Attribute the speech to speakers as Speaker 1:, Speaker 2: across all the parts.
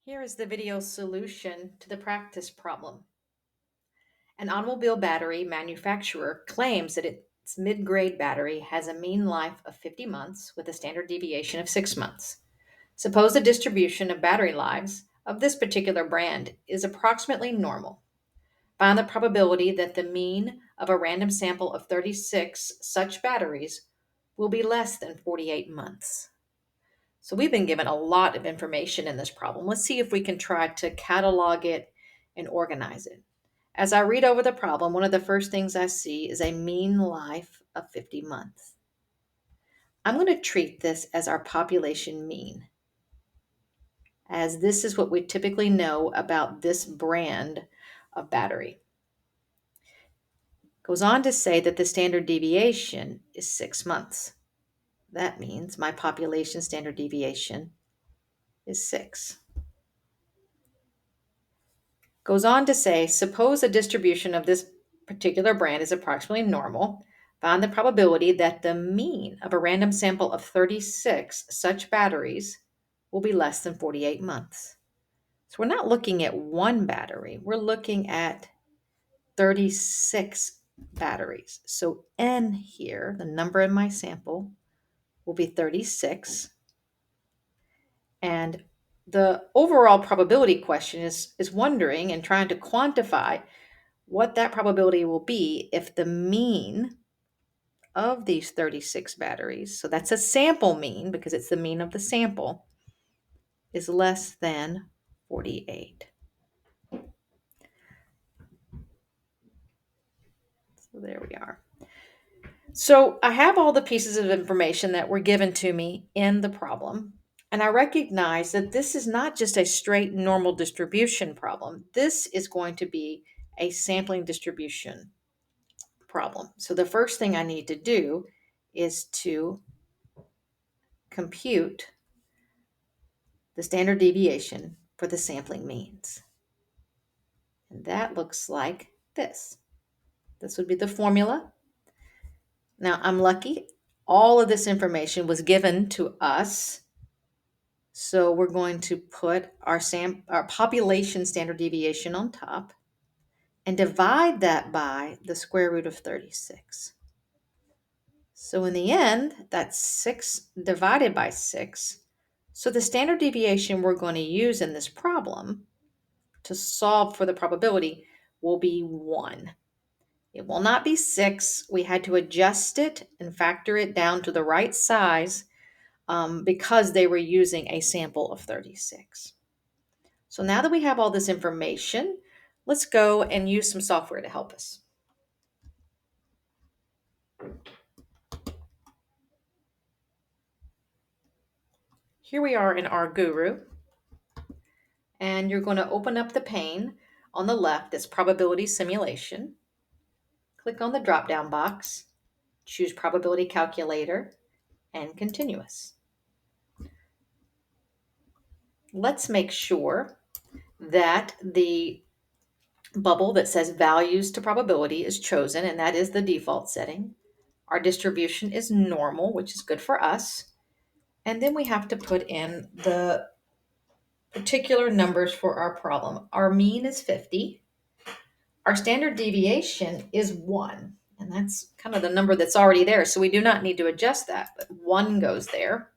Speaker 1: Here is the video solution to the practice problem. An automobile battery manufacturer claims that its mid-grade battery has a mean life of 50 months with a standard deviation of 6 months. Suppose the distribution of battery lives of this particular brand is approximately normal. Find the probability that the mean of a random sample of 36 such batteries will be less than 48 months. So we've been given a lot of information in this problem. Let's see if we can try to catalog it and organize it. As I read over the problem, one of the first things I see is a mean life of 50 months. I'm going to treat this as our population mean, as this is what we typically know about this brand of battery. Goes on to say that the standard deviation is 6 months. That means my population standard deviation is 6. Goes on to say, suppose a distribution of this particular brand is approximately normal. Find the probability that the mean of a random sample of 36 such batteries will be less than 48 months. So we're not looking at one battery, we're looking at 36 batteries. So N here, the number in my sample, will be 36. And the overall probability question is wondering and trying to quantify what that probability will be if the mean of these 36 batteries, so that's a sample mean because it's the mean of the sample, is less than 48. So there we are. So I have all the pieces of information that were given to me in the problem, and I recognize that this is not just a straight normal distribution problem. This is going to be a sampling distribution problem. So the first thing I need to do is to compute the standard deviation for the sampling means. And that looks like this. This would be the formula. Now, I'm lucky. All of this information was given to us. So we're going to put our population standard deviation on top and divide that by the square root of 36. So in the end, that's 6 divided by 6. So the standard deviation we're going to use in this problem to solve for the probability will be 1. It will not be 6. We had to adjust it and factor it down to the right size because they were using a sample of 36. So now that we have all this information, let's go and use some software to help us. Here we are in our Guru, and you're going to open up the pane on the left that's probability simulation. Click on the drop-down box, choose probability calculator, and continuous. Let's make sure that the bubble that says values to probability is chosen, and that is the default setting. Our distribution is normal, which is good for us. And then we have to put in the particular numbers for our problem. Our mean is 50. Our standard deviation is 1, and that's kind of the number that's already there, so we do not need to adjust that, but 1 goes there.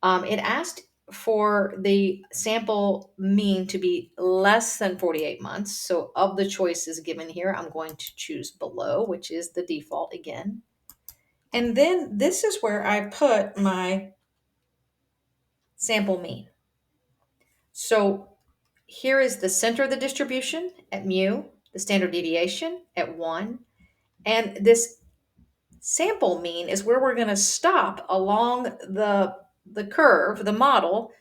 Speaker 1: It asked for the sample mean to be less than 48 months. So of the choices given here, I'm going to choose below, which is the default again. And then this is where I put my sample mean. So here is the center of the distribution at mu, the standard deviation at 1, and this sample mean is where we're going to stop along the curve, the model.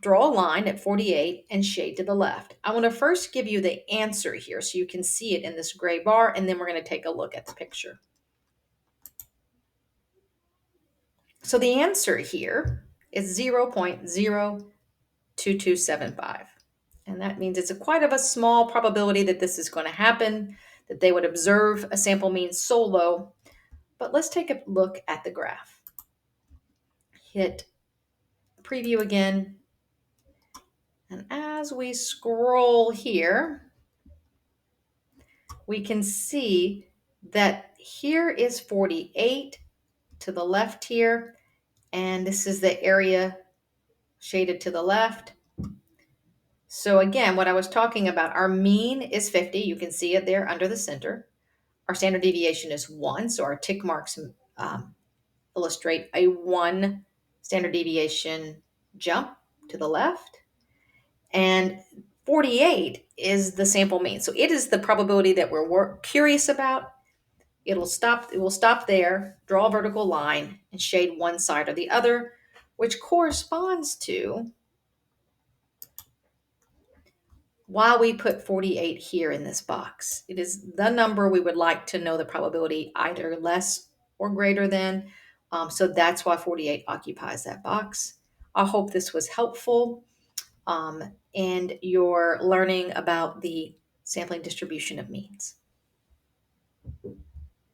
Speaker 1: Draw a line at 48 and shade to the left. I want to first give you the answer here so you can see it in this gray bar, and then we're going to take a look at the picture. So the answer here is 0.02275. And that means it's quite of a small probability that this is going to happen, that they would observe a sample mean so low. But let's take a look at the graph. Hit preview again, And as we scroll here, we can see that here is 48 to the left here, and this is the area shaded to the left. So again, what I was talking about, our mean is 50. You can see it there under the center. Our standard deviation is 1, so our tick marks illustrate a 1 standard deviation jump to the left. And 48 is the sample mean. So it is the probability that we're curious about. It will stop there, draw a vertical line, and shade one side or the other, which corresponds to why we put 48 here in this box. It is the number we would like to know the probability either less or greater than. So that's why 48 occupies that box. I hope this was helpful, and you're learning about the sampling distribution of means.